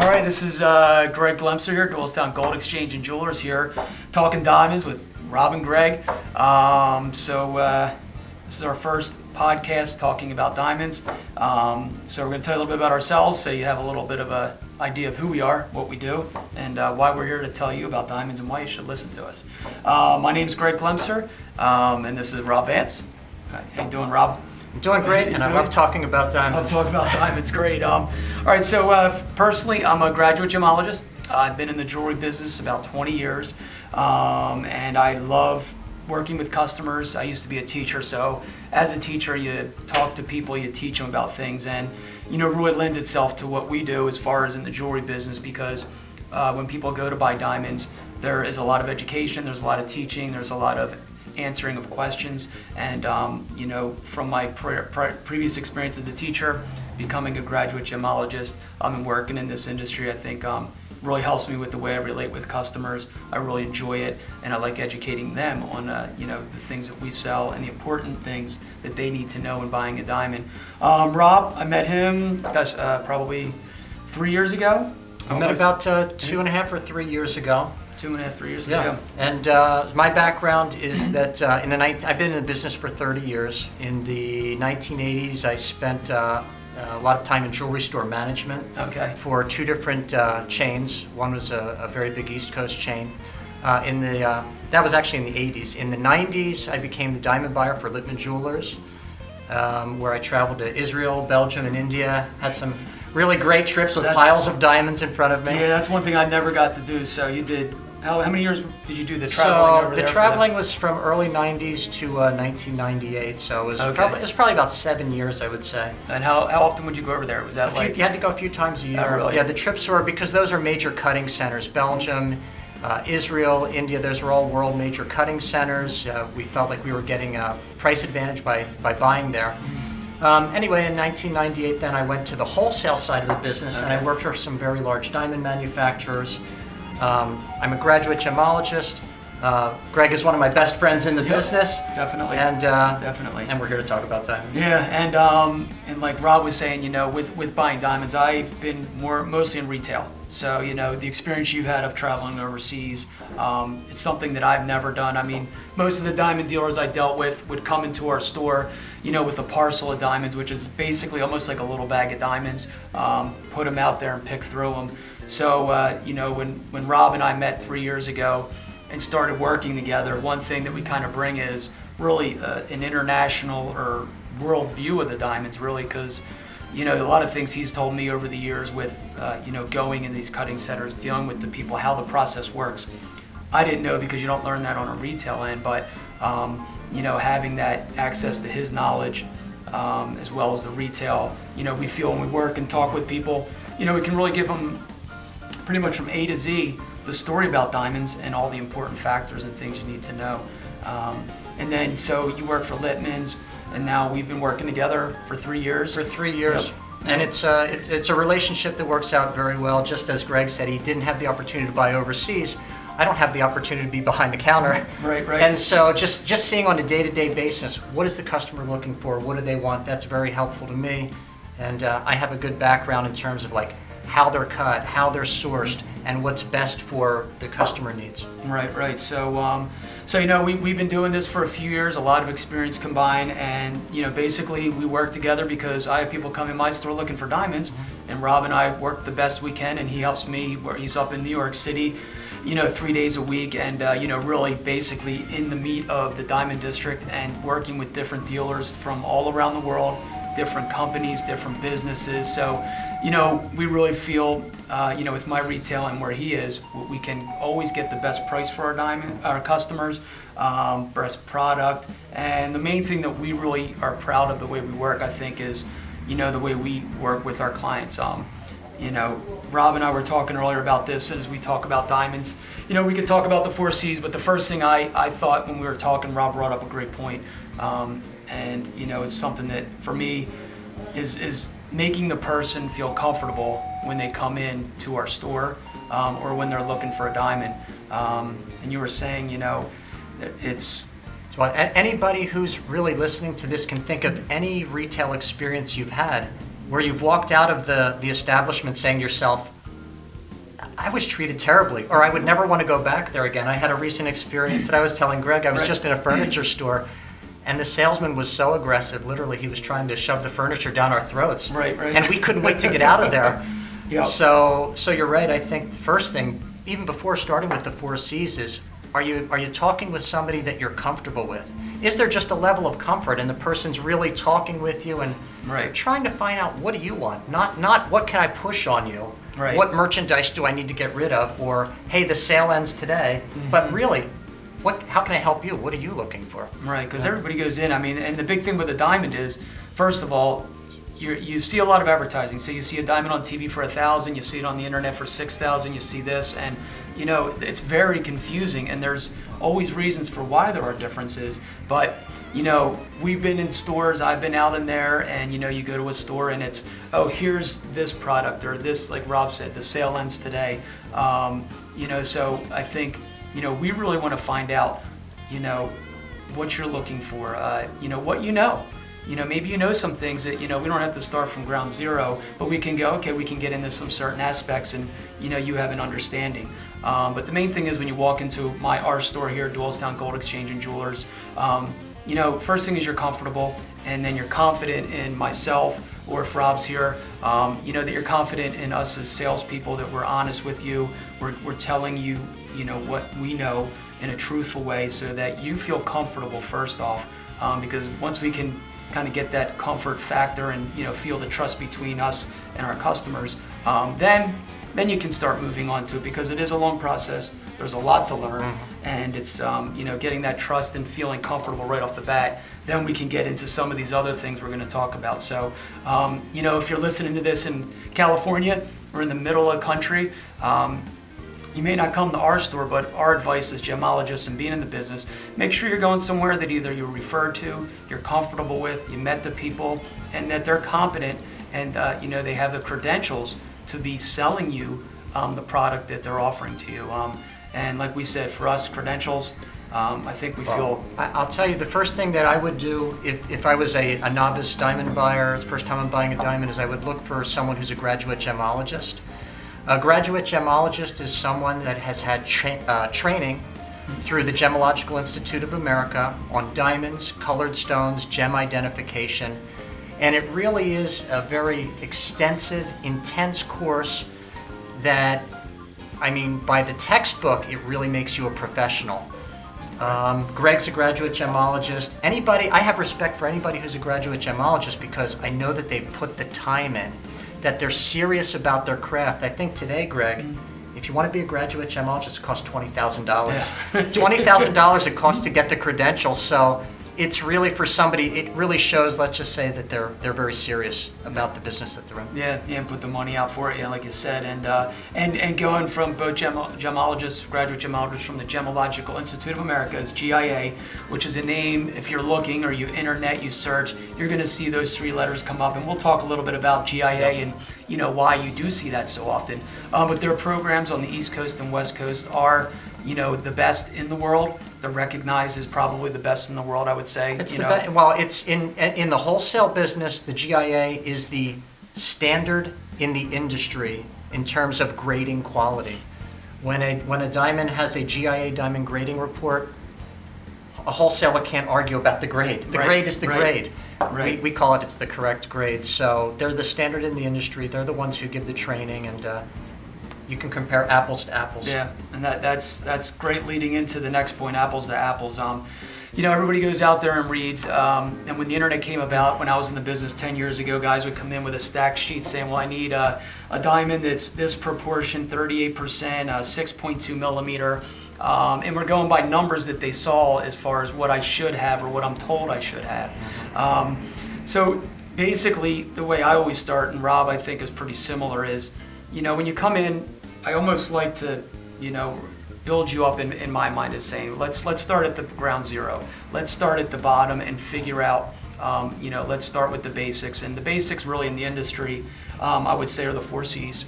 All right, this is Greg Glemser here, Doylestown Gold Exchange and Jewelers here, talking diamonds with Rob and Greg. This is our first podcast talking about diamonds. So we're going to tell you a little bit about ourselves, so you have a little bit of an idea of who we are, what we do, and why we're here to tell you about diamonds and why you should listen to us. My name is Greg Glemser, and this is Rob Vance. How you doing, Rob? I'm doing great, and I love talking about diamonds. I love talking about diamonds, great. All right, so personally, I'm a graduate gemologist. I've been in the jewelry business about 20 years, and I love working with customers. I used to be a teacher, so as a teacher, you talk to people, you teach them about things, and really lends itself to what we do as far as in the jewelry business, because when people go to buy diamonds, there is a lot of education, there's a lot of teaching, there's a lot of answering of questions, and from my previous experience as a teacher, becoming a graduate gemologist, and working in this industry, I think really helps me with the way I relate with customers. I really enjoy it, and I like educating them on the things that we sell and the important things that they need to know when buying a diamond. Rob, I met him probably 3 years ago. I met about 2.5 or 3 years ago. 2.5, 3 years ago. And my background is that I've been in the business for 30 years. In the 1980s, I spent a lot of time in jewelry store management for two different chains. One was a very big East Coast chain. That was actually in the 80s. In the 90s, I became the diamond buyer for Littman Jewelers, where I traveled to Israel, Belgium, and India. Had some really great trips with piles of diamonds in front of me. Yeah, that's one thing I never got to do. So you did. How many years did you do the traveling over there? The traveling was from early 90s to 1998, so it was probably about 7 years, I would say. And how often would you go over there? Was that you had to go a few times a year. Oh, really? Yeah, the trips were, because those are major cutting centers. Belgium, Israel, India, those are all world major cutting centers. We felt like we were getting a price advantage by buying there. Anyway, in 1998, then I went to the wholesale side of the business, and I worked for some very large diamond manufacturers. I'm a graduate gemologist. Greg is one of my best friends in the business. Definitely. And definitely. And we're here to talk about diamonds. Yeah, and like Rob was saying, with buying diamonds, I've been mostly in retail. So, the experience you had of traveling overseas, it's something that I've never done. I mean, most of the diamond dealers I dealt with would come into our store, with a parcel of diamonds, which is basically almost like a little bag of diamonds, put them out there and pick through them. So, when Rob and I met 3 years ago and started working together, one thing that we kind of bring is really an international or world view of the diamonds, really, because, a lot of things he's told me over the years with, going in these cutting centers, dealing with the people, how the process works. I didn't know, because you don't learn that on a retail end, but, having that access to his knowledge, as well as the retail, we feel when we work and talk with people, we can really give them pretty much from A to Z the story about diamonds and all the important factors and things you need to know. And then, so you work for Littman's, and now we've been working together for 3 years. For 3 years. Yep. And it's a relationship that works out very well. Just as Greg said, he didn't have the opportunity to buy overseas. I don't have the opportunity to be behind the counter. Right. And so just seeing on a day-to-day basis, what is the customer looking for? What do they want? That's very helpful to me. And I have a good background in terms of how they're cut, how they're sourced, and what's best for the customer needs. Right. So, we've been doing this for a few years, a lot of experience combined, and basically we work together because I have people come in my store looking for diamonds, and Rob and I work the best we can, and he helps me where he's up in New York City, 3 days a week, and really basically in the meat of the diamond district and working with different dealers from all around the world, different companies, different businesses. So, we really feel, with my retail and where he is, we can always get the best price for our customers, best product. And the main thing that we really are proud of the way we work, I think, is, the way we work with our clients. Rob and I were talking earlier about this as we talk about diamonds. We could talk about the 4 C's, but the first thing I thought when we were talking, Rob brought up a great point. And it's something that for me is making the person feel comfortable when they come in to our store, or when they're looking for a diamond. And you were saying, it's... Well, anybody who's really listening to this can think of any retail experience you've had where you've walked out of the establishment saying to yourself, I was treated terribly, or I would never want to go back there again. I had a recent experience that I was telling Greg. I was just in a furniture store, and the salesman was so aggressive. Literally, he was trying to shove the furniture down our throats. Right. And we couldn't wait to get out of there. Yeah. So you're right. I think the first thing, even before starting with the 4 C's, is are you talking with somebody that you're comfortable with? Is there just a level of comfort, and the person's really talking with you and trying to find out, what do you want? Not what can I push on you? Right. What merchandise do I need to get rid of? Or, hey, the sale ends today. But really, how can I help you? What are you looking for? Right, because everybody goes in. I mean, and the big thing with a diamond is, first of all, you see a lot of advertising. So you see a diamond on TV for $1,000, you see it on the internet for $6,000, you see this, and you know, it's very confusing, and there's always reasons for why there are differences. But you know, we've been in stores, I've been out in there, and you know, you go to a store and it's, oh, here's this product, or this, like Rob said, the sale ends today. You know, so I think, you know, we really want to find out, you know, what you're looking for, you know, what you know. You know, maybe you know some things that, you know, we don't have to start from ground zero, but we can go, okay, we can get into some certain aspects, and, you know, you have an understanding. But the main thing is when you walk into our store here, Doylestown Gold Exchange and Jewelers, you know, first thing is you're comfortable, and then you're confident in myself, or if Rob's here, you know, that you're confident in us as salespeople, that we're honest with you, we're telling you, you know, what we know in a truthful way, so that you feel comfortable first off, because once we can kind of get that comfort factor and, you know, feel the trust between us and our customers, then you can start moving on to it, because it is a long process. There's a lot to learn, and it's you know, getting that trust and feeling comfortable right off the bat. Then we can get into some of these other things we're going to talk about. So you know, if you're listening to this in California or in the middle of the country, you may not come to our store, but our advice as gemologists and being in the business, make sure you're going somewhere that either you're referred to, you're comfortable with, you met the people, and that they're competent, and you know, they have the credentials to be selling you the product that they're offering to you. And like we said, for us, credentials, I think we feel... I'll tell you, the first thing that I would do if I was a novice diamond buyer, the first time I'm buying a diamond, is I would look for someone who's a graduate gemologist. A graduate gemologist is someone that has had training through the Gemological Institute of America on diamonds, colored stones, gem identification, and it really is a very extensive, intense course that, I mean, by the textbook, it really makes you a professional. Greg's a graduate gemologist. I have respect for anybody who's a graduate gemologist, because I know that they've put the time in, that they're serious about their craft. I think today, Greg, if you want to be a graduate gemologist, it costs $20,000. Yeah. $20,000 it costs to get the credentials. So it's really, for somebody, it really shows, let's just say, that they're very serious about the business that they're in. Yeah, and put the money out for it, yeah, like you said, and going from both gemologists, graduate gemologists from the Gemological Institute of America, is GIA, which is a name. If you're looking, or you internet, you search, you're going to see those 3 letters come up, and we'll talk a little bit about GIA and, you know, why you do see that so often. But their programs on the East Coast and West Coast are, you know, the best in the world. They're recognized as probably the best in the world, I would say. It's well, it's in the wholesale business, the GIA is the standard in the industry in terms of grading quality. When a diamond has a GIA diamond grading report, a wholesaler can't argue about the grade. The grade is the grade. Right. We call it's the correct grade. So they're the standard in the industry. They're the ones who give the training, and you can compare apples to apples. Yeah, and that's great leading into the next point, apples to apples. You know, everybody goes out there and reads, and when the internet came about, when I was in the business 10 years ago, guys would come in with a stack sheet saying, well, I need a diamond that's this proportion, 38%, 6.2 millimeter, and we're going by numbers that they saw as far as what I should have or what I'm told I should have. So basically, the way I always start, and Rob I think is pretty similar, is, you know, when you come in, I almost like to, you know, build you up in my mind, as saying, let's start at the ground zero. Let's start at the bottom and figure out, you know, let's start with the basics. And the basics really in the industry, I would say, are the 4 C's.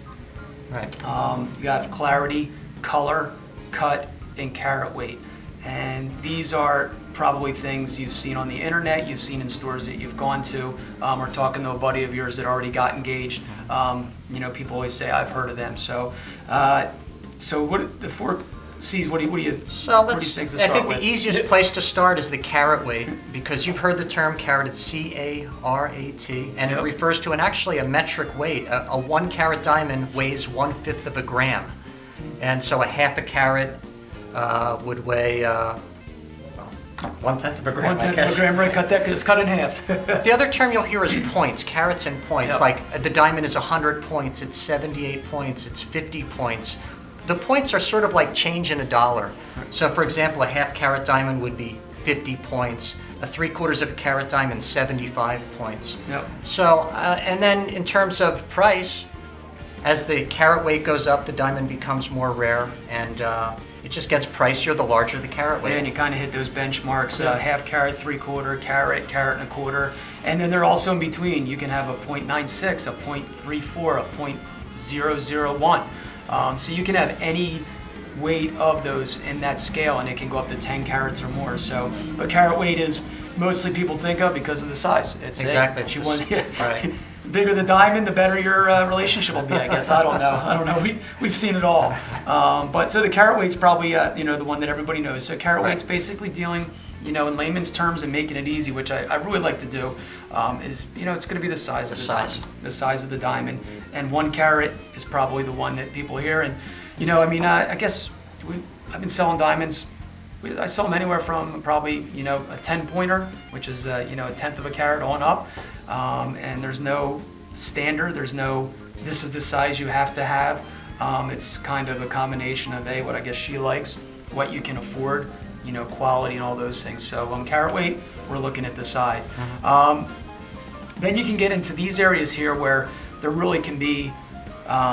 Right. You got clarity, color, cut, and carat weight. And these are probably things you've seen on the internet, you've seen in stores that you've gone to, or talking to a buddy of yours that already got engaged. You know, people always say, I've heard of them. So, so what the 4 C's, what do you So what do you think to I start think with? the easiest place to start is the carat weight, because you've heard the term carat. It's C-A-R-A-T, and it refers to actually a metric weight. A 1 carat diamond weighs 1/5 of a gram, and so a half a carat would weigh 1/10 of a gram. 1/10 of a gram, right? Just cut in half. The other term you'll hear is points, carats and points. Yep. Like the diamond is 100 points, it's 78 points, it's 50 points. The points are sort of like change in a dollar. So for example, a half carat diamond would be 50 points, a 3/4 of a carat diamond, 75 points. Yep. So, and then in terms of price, as the carat weight goes up, the diamond becomes more rare, and it just gets pricier the larger the carat weight. Yeah, and you kind of hit those benchmarks, half carat, 3/4, carat, carat and a quarter. And then they're also in between. You can have a 0.96, a 0.34, a 0.001. So you can have any weight of those in that scale, and it can go up to 10 carats or more. So a carat weight is mostly people think of because of the size. It's Exactly. Right. The bigger the diamond, the better your relationship will be, I guess. I don't know. We've seen it all. But so the carat weight's probably you know, the one that everybody knows. So carat weight's basically dealing, you know, in layman's terms and making it easy, which I really like to do. Is, you know, it's going to be the size of the diamond. The size of the diamond. And 1 carat is probably the one that people hear. And, you know, I mean, I guess I've been selling diamonds. I sell them anywhere from probably, you know, a 10-pointer, which is, you know, 1/10 of a carat on up. And there's no standard. There's no, this is the size you have to have. It's kind of a combination of, what I guess she likes, what you can afford, you know, quality and all those things. So carat weight, we're looking at the size. Then you can get into these areas here where there really can be,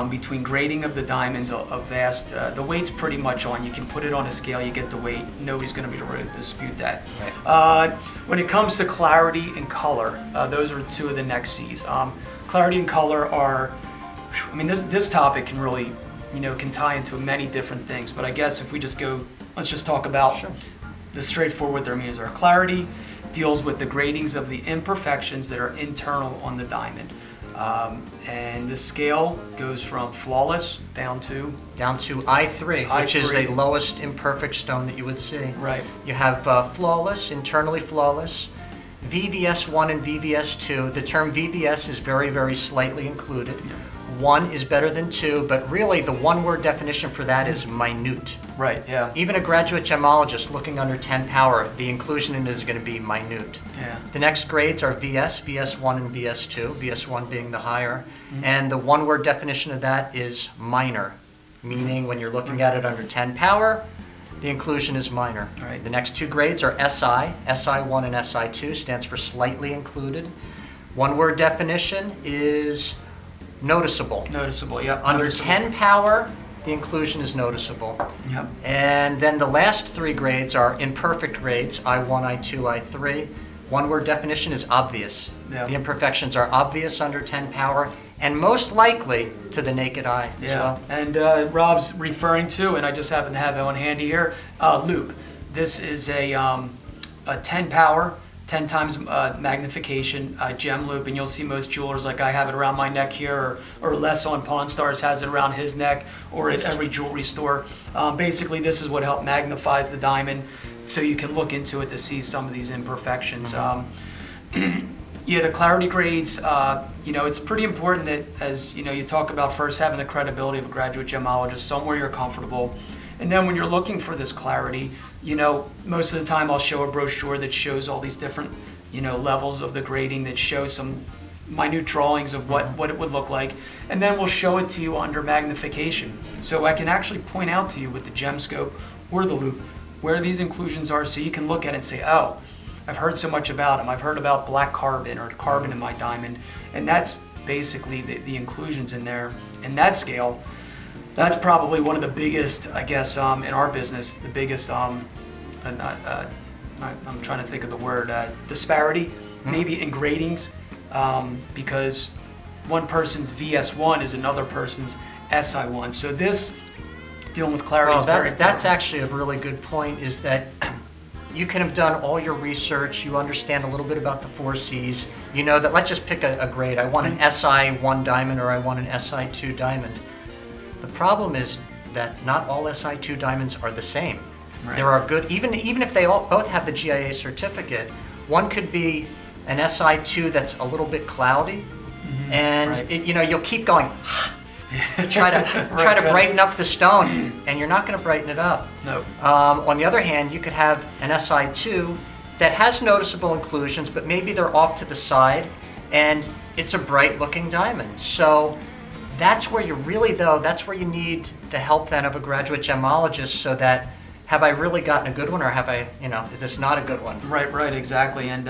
between grading of the diamonds, a vast, the weight's pretty much on. You can put it on a scale, you get the weight. Nobody's going to be able to dispute that. Right. When it comes to clarity and color, those are 2 of the next C's. Clarity and color are, I mean, this topic can really, you know, can tie into many different things. But I guess if we just go, let's just talk about the straightforward their meanings are. Clarity deals with the gradings of the imperfections that are internal on the diamond. And the scale goes from flawless down to I3, which is the lowest imperfect stone that you would see. Right. You have flawless, internally flawless, VVS1 and VVS2. The term VVS is very, very slightly included. Yeah. 1 is better than 2, but really the one-word definition for that is minute. Right, yeah. Even a graduate gemologist looking under 10 power, the inclusion in it is going to be minute. Yeah. The next grades are VS, VS1 and VS2, VS1 being the higher. And the one-word definition of that is minor, meaning when you're looking at it under 10 power, the inclusion is minor. Right. The next 2 grades are SI, SI1 and SI2, stands for slightly included. One-word definition is noticeable. Noticeable, yep. Under noticeable. 10 power, the inclusion is noticeable. Yep. And then the last 3 grades are imperfect grades, I1, I2, I3. One-word definition is obvious. Yep. The imperfections are obvious under 10 power and most likely to the naked eye as well. And Rob's referring to, and I just happen to have it on handy here, loop. This is a 10 power, 10 times magnification gem loop, and you'll see most jewelers, like I have it around my neck here, or Les on Pawn Stars has it around his neck, or at every jewelry store. Basically, this is what helps magnifies the diamond, so you can look into it to see some of these imperfections. Yeah, the clarity grades, you know, it's pretty important that, as you know, you talk about first having the credibility of a graduate gemologist, somewhere you're comfortable. And then when you're looking for this clarity, you know, most of the time I'll show a brochure that shows all these different, you know, levels of the grading, that shows some minute drawings of what it would look like. And then we'll show it to you under magnification. So I can actually point out to you with the gem scope or the loop where these inclusions are, so you can look at it and say, oh, I've heard so much about them. I've heard about black carbon or carbon in my diamond. And that's basically the inclusions in there. In that scale, that's probably one of the biggest, I guess, in our business, the biggest, I'm trying to think of the word, disparity, maybe in gradings, because one person's VS1 is another person's SI1. So this dealing with clarity is very important. That's actually a really good point, is that you can have done all your research, you understand a little bit about the 4 C's, you know that, let's just pick a grade. I want an SI1 diamond or I want an SI2 diamond. The problem is that not all SI2 diamonds are the same. Right. There are good, even if they both have the GIA certificate, one could be an SI2 that's a little bit cloudy, and right. You'll keep going to try to brighten up the stone, and you're not going to brighten it up. No. On the other hand, you could have an SI2 that has noticeable inclusions, but maybe they're off to the side, and it's a bright-looking diamond. So that's where that's where you need the help then of a graduate gemologist, so that, have I really gotten a good one, or have I, is this not a good one? Right, exactly. And,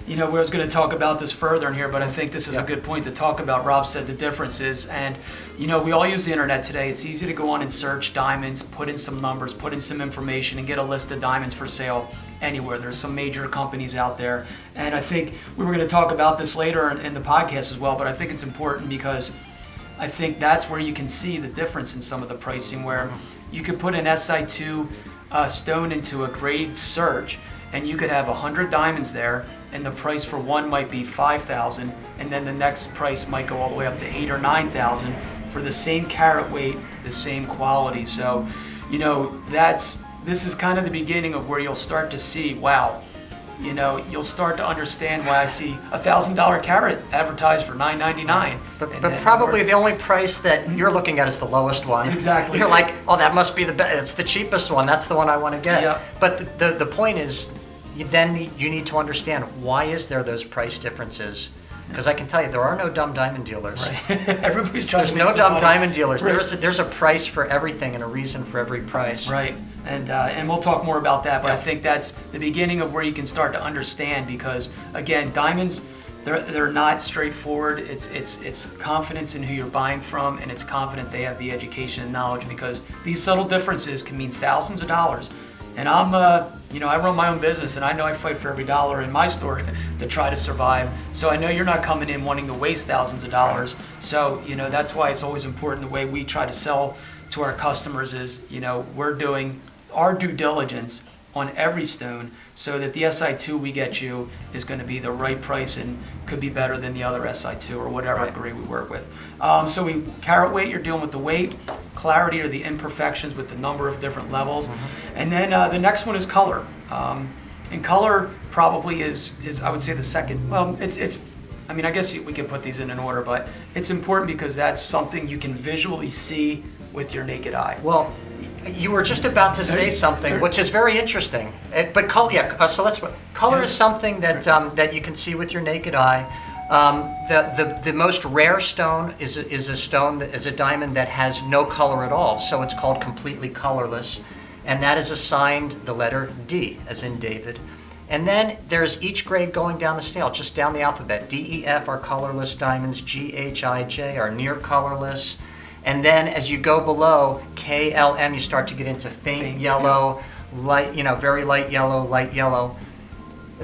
we was going to talk about this further in here, but I think this is a good point to talk about. Rob said the differences. And, we all use the internet today. It's easy to go on and search diamonds, put in some numbers, put in some information, and get a list of diamonds for sale anywhere. There's some major companies out there. And I think we were going to talk about this later in the podcast as well, but I think it's important because I think that's where you can see the difference in some of the pricing, where you could put an SI2 stone into a grade search, and you could have 100 diamonds there, and the price for one might be $5,000, and then the next price might go all the way up to $8,000 or $9,000 for the same carat weight, the same quality. So, this is kind of the beginning of where you'll start to see, wow, you'll start to understand why I see a $1,000 carat advertised for $9.99. But probably the only price that you're looking at is the lowest one. Exactly. You're like, oh, that must be the best. It's the cheapest one. That's the one I want to get. Yep. But the point is, you need to understand, why is there those price differences? Because I can tell you, there are no dumb diamond dealers. Right. Everybody's trying to make There's no dumb money. diamond dealers. Right. There's a price for everything and a reason for every price. Right. And we'll talk more about that, but I think that's the beginning of where you can start to understand, because again, diamonds, they're not straightforward. It's confidence in who you're buying from, and it's confident they have the education and knowledge, because these subtle differences can mean thousands of dollars. And I run my own business, and I know I fight for every dollar in my store to try to survive. So I know you're not coming in wanting to waste thousands of dollars. So, that's why it's always important, the way we try to sell to our customers is, we're doing our due diligence on every stone, so that the SI2 we get you is going to be the right price and could be better than the other SI2 or whatever grade we work with. So carat weight, you're dealing with the weight. Clarity are the imperfections with the number of different levels. And then the next one is color. And color probably is I would say the second. Well, I guess we could put these in an order, but it's important because that's something you can visually see with your naked eye. Well, you were just about to say something, which is very interesting. But color, color is something that you can see with your naked eye. The most rare stone is a stone that is a diamond that has no color at all, so it's called completely colorless, and that is assigned the letter D, as in David. And then there's each grade going down the scale, just down the alphabet. D, E, F are colorless diamonds. G, H, I, J are near colorless. And then as you go below, K, L, M, you start to get into faint yellow, light, very light yellow, light yellow.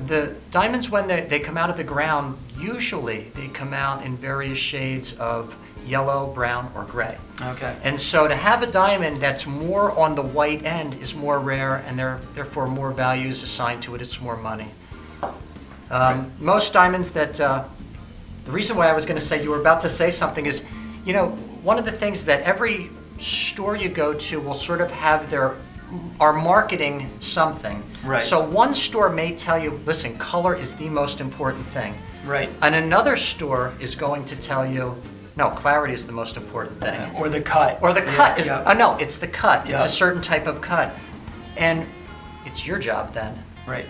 The diamonds, when they come out of the ground, usually they come out in various shades of yellow, brown, or gray. Okay. And so to have a diamond that's more on the white end is more rare, and therefore more value is assigned to it. It's more money. Most diamonds that, the reason why I was going to say you were about to say something is, one of the things that every store you go to will sort of have are marketing something. Right. So one store may tell you, listen, color is the most important thing. Right. And another store is going to tell you, no, clarity is the most important thing. Or the cut. Or the cut is, yeah. Oh no, it's the cut. Yeah. It's a certain type of cut. And it's your job then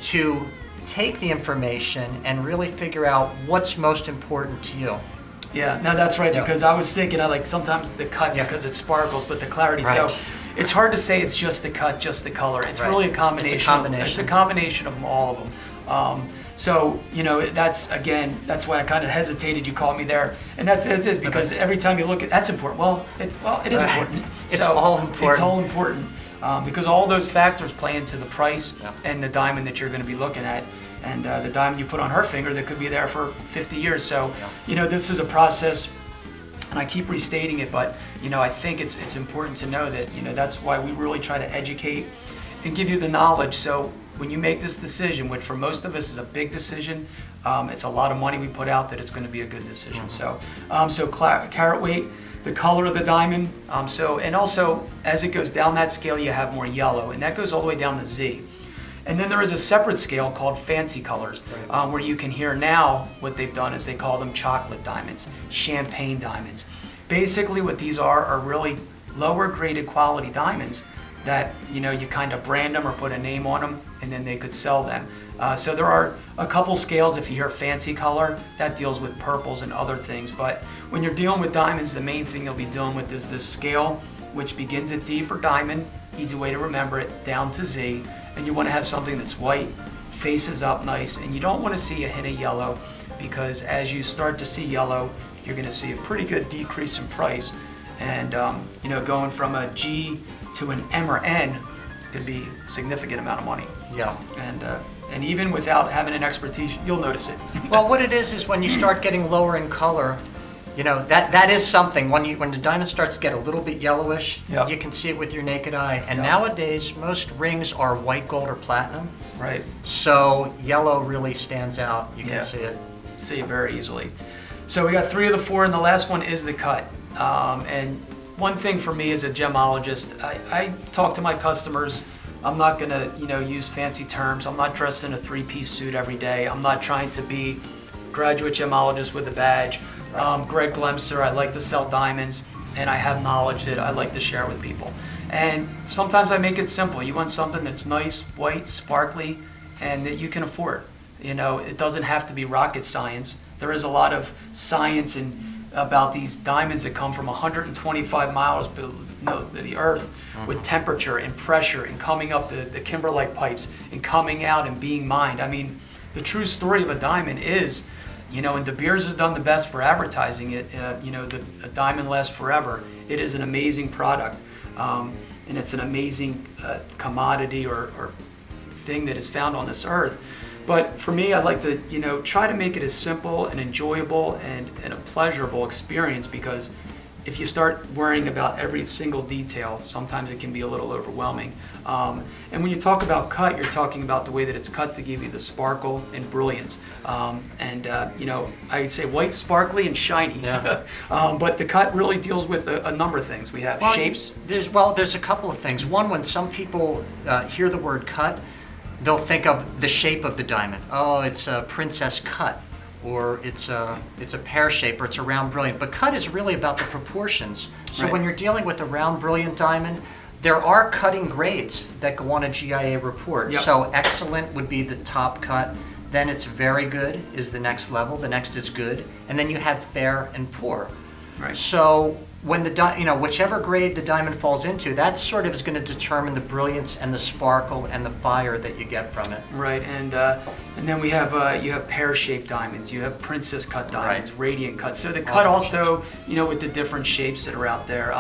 to take the information and really figure out what's most important to you. Yeah, no, that's right, because I was thinking, sometimes the cut because it sparkles, but the clarity. Right. So it's hard to say it's just the cut, just the color. It's really a combination. It's a combination. It's a combination of all of them. So, that's why I kind of hesitated. You caught me there. And it is because every time you look at, that's important. Well, it is important. It's all important. It's all important because all those factors play into the price and the diamond that you're going to be looking at. And the diamond you put on her finger that could be there for 50 years. So, this is a process and I keep restating it, but I think it's important to know that that's why we really try to educate and give you the knowledge. So when you make this decision, which for most of us is a big decision, it's a lot of money we put out, that it's going to be a good decision. So carat weight, the color of the diamond. And also as it goes down that scale, you have more yellow, and that goes all the way down to Z. And then there is a separate scale called fancy colors, where you can hear now what they've done is they call them chocolate diamonds, champagne diamonds. Basically what these are really lower graded quality diamonds that you kind of brand them or put a name on them, and then they could sell them. So there are a couple scales. If you hear fancy color, that deals with purples and other things. But when you're dealing with diamonds, the main thing you'll be dealing with is this scale, which begins at D for diamond, easy way to remember it, down to Z. And you want to have something that's white, faces up nice, and you don't want to see a hint of yellow, because as you start to see yellow, you're going to see a pretty good decrease in price. And going from a G to an M or N could be a significant amount of money. Yeah. And even without having an expertise, you'll notice it. Well, what it is when you start getting lower in color, that is something. When the diamond starts to get a little bit yellowish, you can see it with your naked eye. And nowadays, most rings are white gold or platinum. Right. So yellow really stands out. You can see it. See it very easily. So we got 3 of the 4, and the last one is the cut. And one thing for me as a gemologist, I talk to my customers. I'm not going to use fancy terms. I'm not dressed in a 3-piece suit every day. I'm not trying to be graduate gemologist with a badge. Greg Glemser, I like to sell diamonds, and I have knowledge that I like to share with people. And sometimes I make it simple. You want something that's nice, white, sparkly, and that you can afford. It doesn't have to be rocket science. There is a lot of science about these diamonds that come from 125 miles below the earth, with temperature and pressure, and coming up the kimberlite pipes and coming out and being mined. I mean, the true story of a diamond is, and De Beers has done the best for advertising it. A diamond lasts forever. It is an amazing product, and it's an amazing commodity or thing that is found on this earth. But for me, I'd like to, try to make it as simple and enjoyable and a pleasurable experience, because if you start worrying about every single detail, sometimes it can be a little overwhelming. And when you talk about cut, you're talking about the way that it's cut to give you the sparkle and brilliance. I say white, sparkly, and shiny. Yeah. But the cut really deals with a number of things. We have shapes. There's a couple of things. One, when some people hear the word cut, they'll think of the shape of the diamond. Oh, it's a princess cut, or it's a pear shape, or it's a round brilliant. But cut is really about the proportions. So when you're dealing with a round brilliant diamond, there are cutting grades that go on a GIA report. Yep. So excellent would be the top cut. Then it's very good is the next level. The next is good, and then you have fair and poor. Right. So when whichever grade the diamond falls into, that sort of is going to determine the brilliance and the sparkle and the fire that you get from it. Right, and then we have you have pear-shaped diamonds, you have princess cut diamonds, radiant cut. So the cut also, with the different shapes that are out there,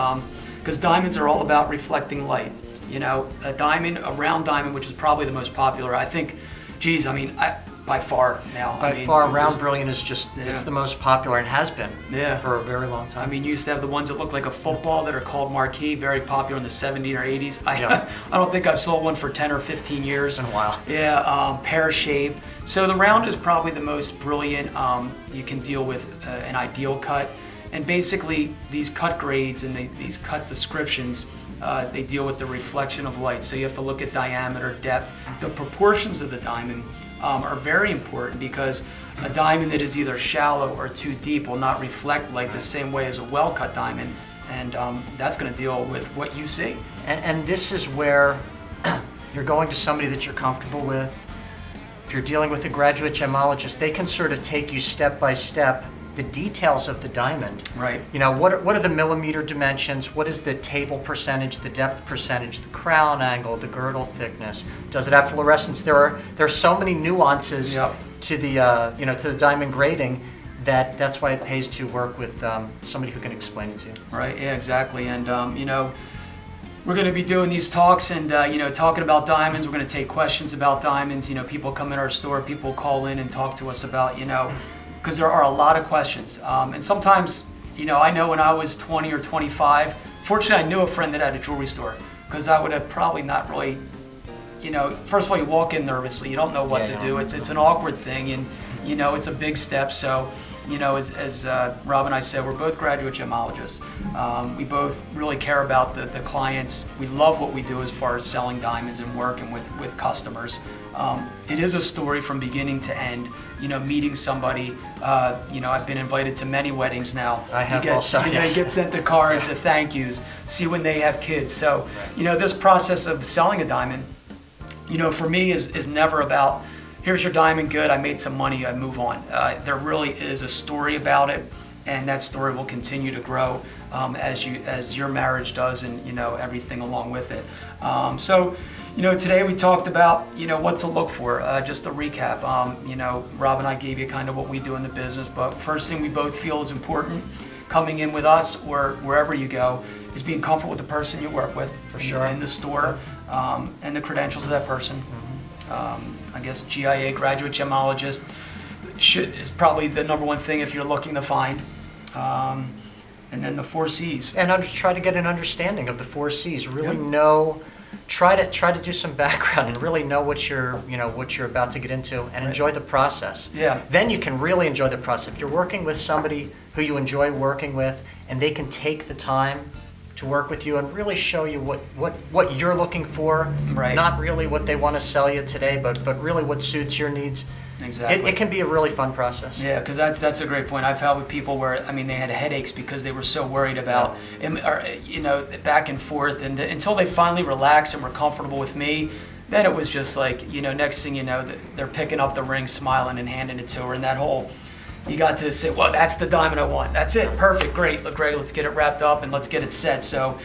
because diamonds are all about reflecting light. A diamond, a round diamond, which is probably the most popular. I think, by far now. By far, round brilliant is just, it's the most popular and has been for a very long time. You used to have the ones that look like a football that are called marquee, very popular in the 70s or 80s. I don't think I've sold one for 10 or 15 years. It's been a while. Yeah, pear shape. So the round is probably the most brilliant. You can deal with an ideal cut. And basically, these cut grades and these cut descriptions, they deal with the reflection of light. So you have to look at diameter, depth, the proportions of the diamond. Are very important, because a diamond that is either shallow or too deep will not reflect light the same way as a well-cut diamond, and that's going to deal with what you see. And this is where you're going to somebody that you're comfortable with. If you're dealing with a graduate gemologist, they can sort of take you step by step the details of the diamond. Right. What are the millimeter dimensions? What is the table percentage, the depth percentage, the crown angle, the girdle thickness? Does it have fluorescence? There are so many nuances to the to the diamond grading that's why it pays to work with somebody who can explain it to you. Right. Yeah. Exactly. And we're going to be doing these talks and talking about diamonds. We're going to take questions about diamonds. People come in our store. People call in and talk to us about because there are a lot of questions, and sometimes I know when I was 20 or 25, fortunately I knew a friend that had a jewelry store, because I would have probably not really, first of all, you walk in nervously, you don't know what to do. It's an awkward thing, and it's a big step. So, as Rob and I said, we're both graduate gemologists. We both really care about the clients. We love what we do as far as selling diamonds and working with customers. It is a story from beginning to end. Meeting somebody. I've been invited to many weddings now. I have also. You get sent the cards, the thank yous. See when they have kids. So, this process of selling a diamond, for me is never about, here's your diamond, good, I made some money, I move on. There really is a story about it, and that story will continue to grow as your marriage does, and everything along with it. So, today we talked about what to look for. Just to recap, Rob and I gave you kind of what we do in the business, but first thing we both feel is important coming in with us or wherever you go is being comfortable with the person you work with, for sure, in the store, and the credentials of that person. I guess GIA, graduate gemologist, is probably the number one thing if you're looking to find. And then the 4 C's. And try to get an understanding of the 4 C's. Really know, try to do some background and really know what you're about to get into, and enjoy the process. Yeah. Then you can really enjoy the process. If you're working with somebody who you enjoy working with, and they can take the time to work with you and really show you what you're looking for, not really what they want to sell you today, but really what suits your needs. Exactly. It can be a really fun process. Yeah, because that's a great point. I've had with people where, they had headaches because they were so worried about, back and forth, and until they finally relaxed and were comfortable with me, then it was just like, next thing you know, they're picking up the ring, smiling, and handing it to her, and that whole, you got to say, well, that's the diamond I want. That's it. Perfect. Great. Look great. Let's get it wrapped up and let's get it set. So,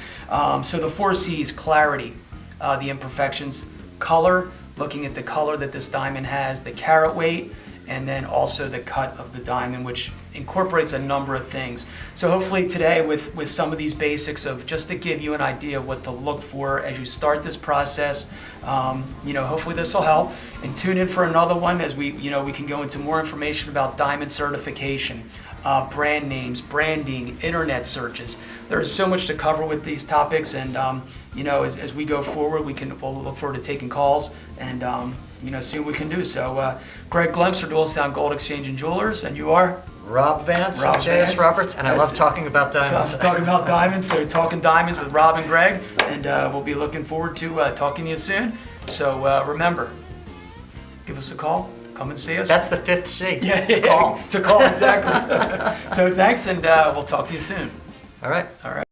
so the 4 C's: clarity, the imperfections, color, looking at the color that this diamond has, the carat weight, and then also the cut of the diamond, which incorporates a number of things. So hopefully today with some of these basics of just to give you an idea of what to look for as you start this process, hopefully this will help. And tune in for another one as we can go into more information about diamond certification, brand names, branding, internet searches. There is so much to cover with these topics, and as we go forward, we'll look forward to taking calls and see what we can do. So, Greg Glemps for Doylestown Gold Exchange and Jewelers, and you are? Rob Vance, J.S. Roberts, and I love talking about diamonds. Talking about diamonds, so talking diamonds with Rob and Greg, and we'll be looking forward to talking to you soon. So remember, give us a call, come and see us. That's the 5th C. Yeah, to call. To call, exactly. So thanks, and we'll talk to you soon. All right. All right.